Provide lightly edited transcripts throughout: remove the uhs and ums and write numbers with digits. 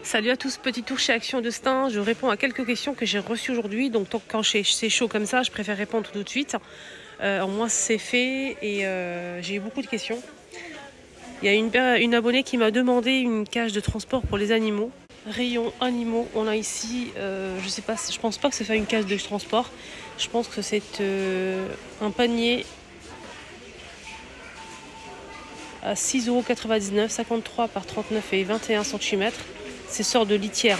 Salut à tous, petit tour chez Action Destin. Je réponds à quelques questions que j'ai reçues aujourd'hui. Donc quand c'est chaud comme ça, je préfère répondre tout de suite. Au moins c'est fait et j'ai eu beaucoup de questions. Il y a une abonnée qui m'a demandé une cage de transport pour les animaux. Rayon animaux, on a ici, je sais pas, je pense pas que ce soit une cage de transport. Je pense que c'est un panier à 6,99 €, 53 par 39 et 21 cm. C'est sort de litière.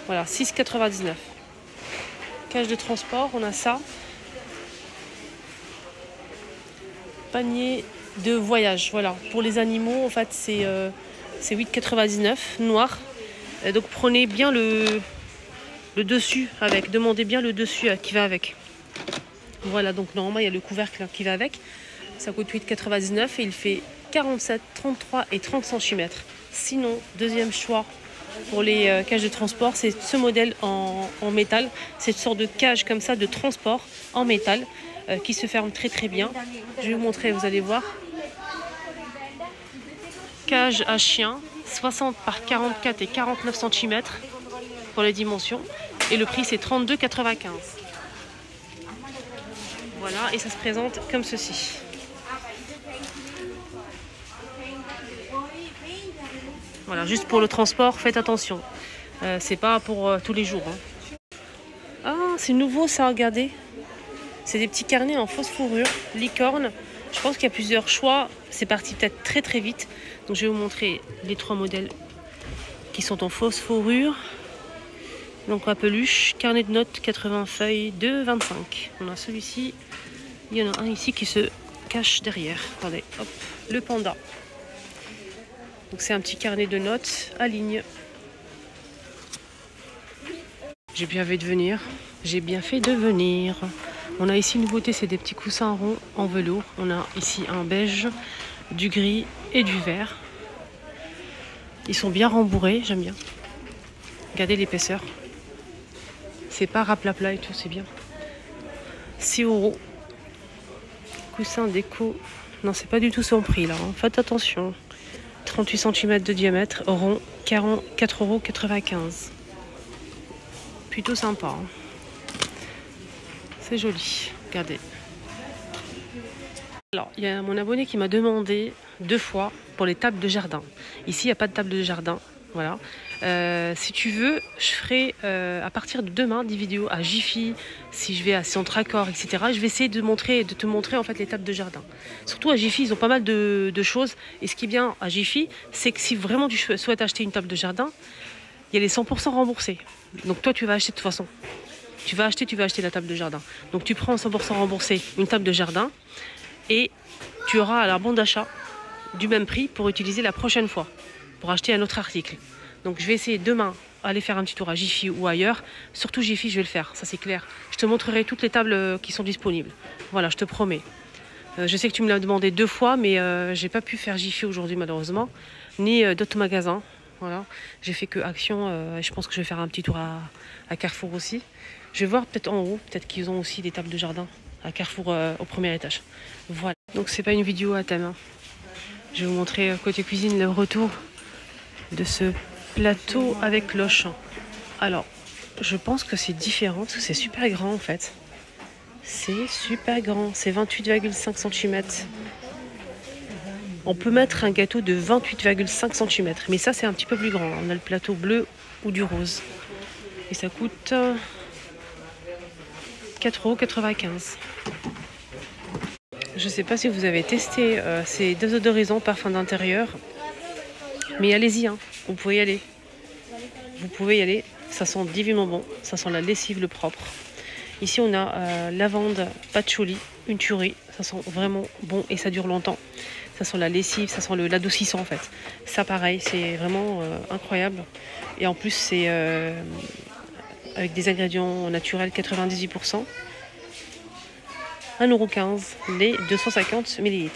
Voilà, 6,99 €. Cage de transport, on a ça. Panier de voyage, voilà. Pour les animaux, en fait, c'est 8,99 €, noir. Donc prenez bien le dessus avec. Demandez bien le dessus qui va avec. Voilà, donc normalement, il y a le couvercle qui va avec. Ça coûte 8,99 € et il fait 47, 33 et 30 cm. Sinon, deuxième choix pour les cages de transport, c'est ce modèle en métal. C'est une sorte de cage comme ça de transport en métal qui se ferme très très bien. Je vais vous montrer, vous allez voir. Cage à chien, 60 par 44 et 49 cm pour les dimensions. Et le prix c'est 32,95 €. Voilà, et ça se présente comme ceci. Voilà, juste pour le transport, faites attention. C'est pas pour tous les jours. Ah, c'est nouveau ça, regardez. C'est des petits carnets en fausse fourrure, licorne. Je pense qu'il y a plusieurs choix. C'est parti peut-être très très vite. Donc je vais vous montrer les trois modèles qui sont en fausse fourrure. Donc à peluche, carnet de notes 80 feuilles de 25. On a celui-ci. Il y en a un ici qui se cache derrière. Attendez, hop, le panda. Donc c'est un petit carnet de notes à ligne. J'ai bien fait de venir. J'ai bien fait de venir. On a ici une nouveauté, c'est des petits coussins ronds en velours. On a ici un beige, du gris et du vert. Ils sont bien rembourrés, j'aime bien. Regardez l'épaisseur. C'est pas raplapla et tout, c'est bien. 6 €. Coussin déco. Non, c'est pas du tout son prix là. Faites attention. 38 cm de diamètre, rond, 4,95 €. Plutôt sympa. C'est joli. Regardez. Alors, il y a mon abonné qui m'a demandé 2 fois pour les tables de jardin. Ici, il n'y a pas de table de jardin. Voilà. Si tu veux, je ferai à partir de demain des vidéos à Jiffy, si je vais à Centre Accord, etc. Je vais essayer de te montrer en fait les tables de jardin. Surtout à Jiffy, ils ont pas mal de choses. Et ce qui est bien à Jiffy, c'est que si vraiment tu souhaites acheter une table de jardin, il y a les 100% remboursés. Donc toi, tu vas acheter de toute façon. Tu vas acheter la table de jardin. Donc tu prends 100% remboursé une table de jardin et tu auras à la bon d'achat du même prix pour utiliser la prochaine fois, pour acheter un autre article. Donc je vais essayer demain aller faire un petit tour à Jiffy ou ailleurs. Surtout Jiffy, je vais le faire, ça c'est clair. Je te montrerai toutes les tables qui sont disponibles. Voilà, je te promets. Je sais que tu me l'as demandé 2 fois, mais j'ai pas pu faire Jiffy aujourd'hui malheureusement, ni d'autres magasins. Voilà, j'ai fait que Action. Je pense que je vais faire un petit tour à Carrefour aussi. Je vais voir peut-être en haut, peut-être qu'ils ont aussi des tables de jardin à Carrefour au premier étage. Voilà, donc c'est pas une vidéo à thème. Je vais vous montrer côté cuisine le retour de ce plateau avec cloche. Alors, je pense que c'est différent parce que c'est super grand en fait. C'est super grand, c'est 28,5 cm. On peut mettre un gâteau de 28,5 cm, mais ça c'est un petit peu plus grand. On a le plateau bleu ou du rose. Et ça coûte 4,95 €. Je ne sais pas si vous avez testé ces désodorisants parfums d'intérieur, mais allez-y, hein, vous pouvez y aller. Vous pouvez y aller, ça sent divinement bon, ça sent la lessive, le propre. Ici on a lavande, patchouli, une tuerie, ça sent vraiment bon et ça dure longtemps. Ça sent la lessive, ça sent l'adoucissant en fait. Ça pareil, c'est vraiment incroyable. Et en plus c'est avec des ingrédients naturels 98%. 1,15 € les 250 ml.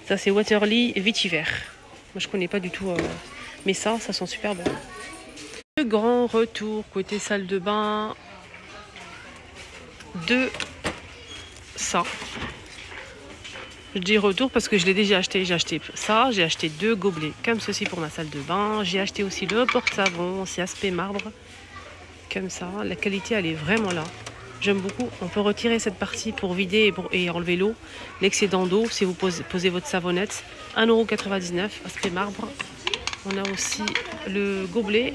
Ça c'est Waterly Vetiver. Moi je connais pas du tout, mais ça sent super bon. Le grand retour côté salle de bain de ça. Je dis retour parce que je l'ai déjà acheté. J'ai acheté ça, j'ai acheté 2 gobelets comme ceci pour ma salle de bain. J'ai acheté aussi le porte-savon, c'est aspect marbre. Comme ça, la qualité elle est vraiment là. J'aime beaucoup. On peut retirer cette partie pour vider et enlever l'eau. L'excédent d'eau, si vous posez votre savonnette. 1,99 €, aspect marbre. On a aussi le gobelet,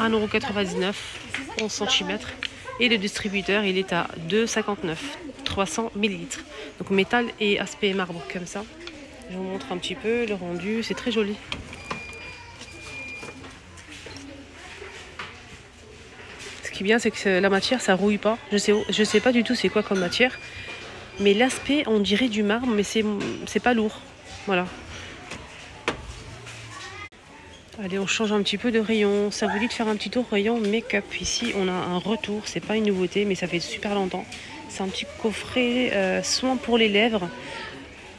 1,99 €, 11 cm. Et le distributeur, il est à 2,59 €, 300 ml. Donc métal et aspect marbre comme ça. Je vous montre un petit peu le rendu, c'est très joli. Ce qui est bien, c'est que la matière, ça rouille pas. Je sais pas du tout c'est quoi comme matière. Mais l'aspect, on dirait du marbre, mais c'est pas lourd. Voilà. Allez, on change un petit peu de rayon. Ça vous dit de faire un petit tour rayon make-up. Ici, on a un retour. C'est pas une nouveauté, mais ça fait super longtemps. C'est un petit coffret soin pour les lèvres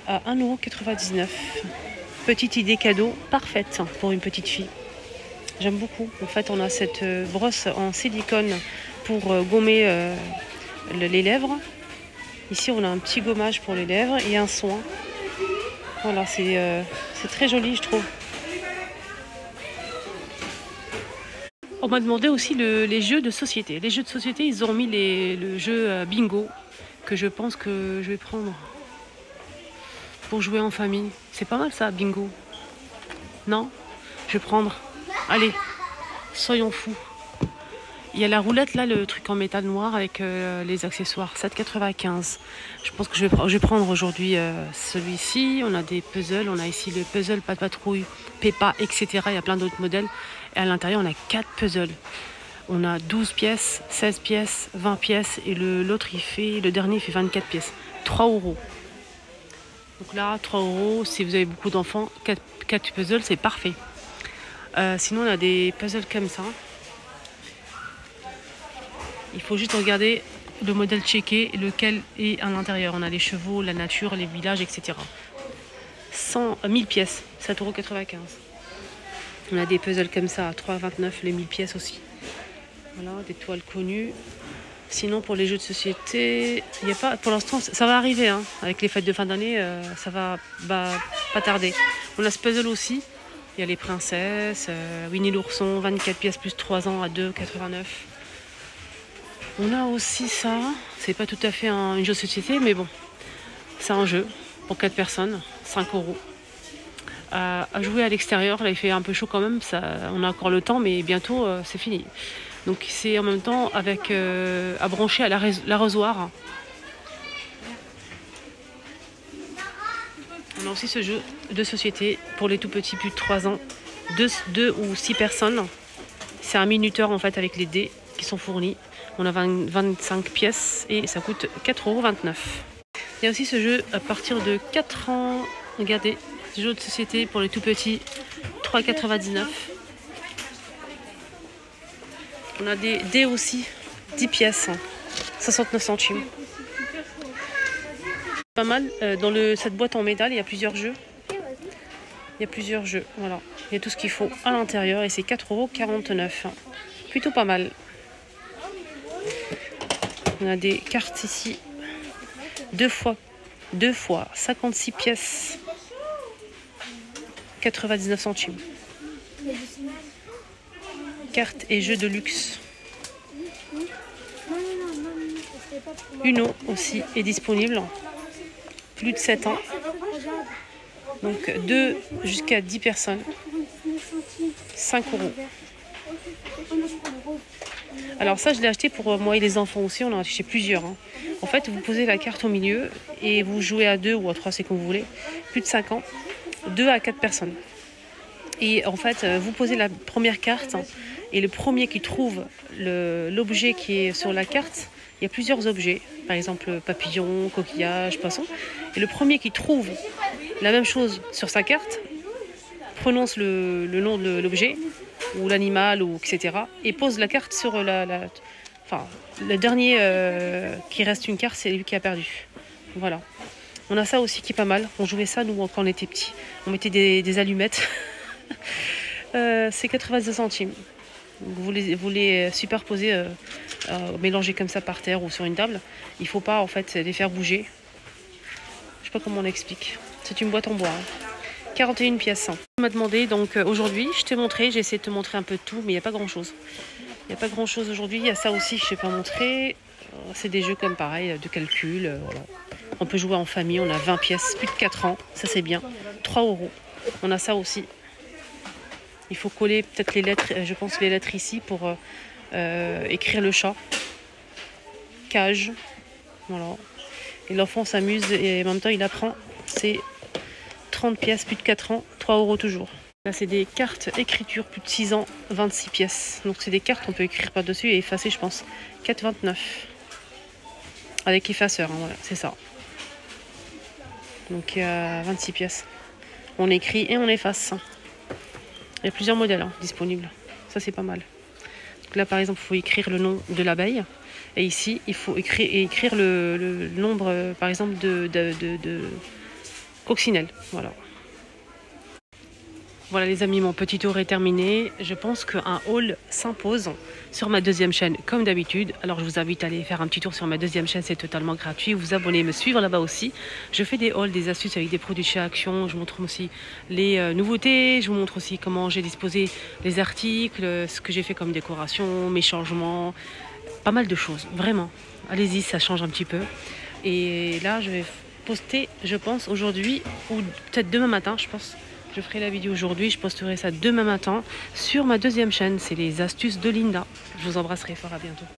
à 1,99 €. Petite idée cadeau parfaite pour une petite fille. J'aime beaucoup. En fait, on a cette brosse en silicone pour gommer les lèvres. Ici, on a un petit gommage pour les lèvres et un soin. Voilà, c'est très joli, je trouve. On m'a demandé aussi les jeux de société. Les jeux de société, ils ont mis le jeu bingo que je pense que je vais prendre pour jouer en famille. C'est pas mal ça, bingo. Non? Je vais prendre. Allez, soyons fous. Il y a la roulette là, le truc en métal noir avec les accessoires, 7,95 €. Je pense que je vais prendre aujourd'hui celui-ci. On a des puzzles, on a ici le puzzle Pas de patrouille, Peppa, etc. Il y a plein d'autres modèles. Et à l'intérieur, on a 4 puzzles. On a 12 pièces, 16 pièces, 20 pièces. Et le dernier, il fait 24 pièces. 3 €. Donc là, 3 €, si vous avez beaucoup d'enfants, 4 puzzles, c'est parfait. Sinon, on a des puzzles comme ça. Il faut juste regarder le modèle checké, lequel est à l'intérieur. On a les chevaux, la nature, les villages, etc. 1000 pièces, 7,95 €. On a des puzzles comme ça à 3,29 € les 1000 pièces aussi. Voilà, des toiles connues. Sinon, pour les jeux de société, il n'y a pas, pour l'instant, ça va arriver. Hein. Avec les fêtes de fin d'année, ça va pas tarder. On a ce puzzle aussi. Il y a les princesses, Winnie l'ourson, 24 pièces plus 3 ans à 2,89 €. On a aussi ça. C'est pas tout à fait un jeu de société, mais bon, c'est un jeu pour 4 personnes, 5 €. À jouer à l'extérieur, là il fait un peu chaud quand même, on a encore le temps, mais bientôt c'est fini. Donc c'est en même temps avec à brancher à l'arrosoir. On a aussi ce jeu de société pour les tout petits plus de 3 ans, 2 ou 6 personnes. C'est un minuteur en fait avec les dés qui sont fournis. On a 25 pièces et ça coûte 4,29 €. Il y a aussi ce jeu à partir de 4 ans. Regardez, jeu de société pour les tout petits, 3,99 €. On a des dés aussi, 10 pièces, 69 centimes. Pas mal, dans cette boîte en métal, il y a plusieurs jeux. Il y a plusieurs jeux, voilà. Il y a tout ce qu'il faut à l'intérieur et c'est 4,49 €. Plutôt pas mal. On a des cartes ici, 2 fois 56 pièces, 99 centimes. Cartes et jeux de luxe. Uno aussi est disponible, plus de 7 ans. Donc 2 jusqu'à 10 personnes, 5 €. Alors ça, je l'ai acheté pour moi et les enfants aussi, on en a acheté plusieurs. Hein. En fait, vous posez la carte au milieu et vous jouez à 2 ou à 3, c'est comme vous voulez. Plus de 5 ans, 2 à 4 personnes. Et en fait, vous posez la première carte et le premier qui trouve l'objet qui est sur la carte, il y a plusieurs objets. Par exemple, papillon, coquillage, poisson. Et le premier qui trouve la même chose sur sa carte prononce le nom de l'objet ou l'animal, ou etc. et pose la carte sur le dernier qui reste une carte, c'est lui qui a perdu. Voilà. On a ça aussi qui est pas mal. On jouait ça, nous, quand on était petits. On mettait des allumettes. C'est 82 centimes. Vous les superposez, mélanger comme ça par terre ou sur une table. Il ne faut pas, en fait, les faire bouger. Je sais pas comment on explique. C'est une boîte en bois. 41 pièces. On m'a demandé, donc aujourd'hui, je t'ai montré, j'ai essayé de te montrer un peu de tout, mais il n'y a pas grand chose. Il n'y a pas grand chose aujourd'hui. Il y a ça aussi que je ne t'ai pas montré. C'est des jeux comme pareil, de calcul. Voilà. On peut jouer en famille, on a 20 pièces, plus de 4 ans, ça c'est bien. 3 €. On a ça aussi. Il faut coller peut-être les lettres, je pense les lettres ici pour écrire le chat. Cage. Voilà. Et l'enfant s'amuse et en même temps il apprend. C'est 30 pièces, plus de 4 ans, 3 € toujours. Là, c'est des cartes écriture, plus de 6 ans, 26 pièces. Donc, c'est des cartes, on peut écrire par-dessus et effacer, je pense. 4,29. Avec effaceur, hein, voilà, c'est ça. Donc, il y a 26 pièces. On écrit et on efface. Il y a plusieurs modèles disponibles. Ça, c'est pas mal. Donc là, par exemple, il faut écrire le nom de l'abeille. Et ici, il faut écrire le nombre, par exemple, de coccinelle. Voilà. Voilà les amis, mon petit tour est terminé. Je pense qu'un haul s'impose sur ma deuxième chaîne comme d'habitude. Alors je vous invite à aller faire un petit tour sur ma deuxième chaîne, c'est totalement gratuit. Vous abonner, me suivre là-bas aussi. Je fais des hauls, des astuces avec des produits chez Action. Je vous montre aussi les nouveautés. Je vous montre aussi comment j'ai disposé les articles, ce que j'ai fait comme décoration, mes changements. Pas mal de choses, vraiment. Allez-y, ça change un petit peu. Et là, je vais poster, je pense, aujourd'hui ou peut-être demain matin, je pense. Je ferai la vidéo aujourd'hui, je posterai ça demain matin sur ma deuxième chaîne, c'est les astuces de Linda. Je vous embrasserai fort, à bientôt.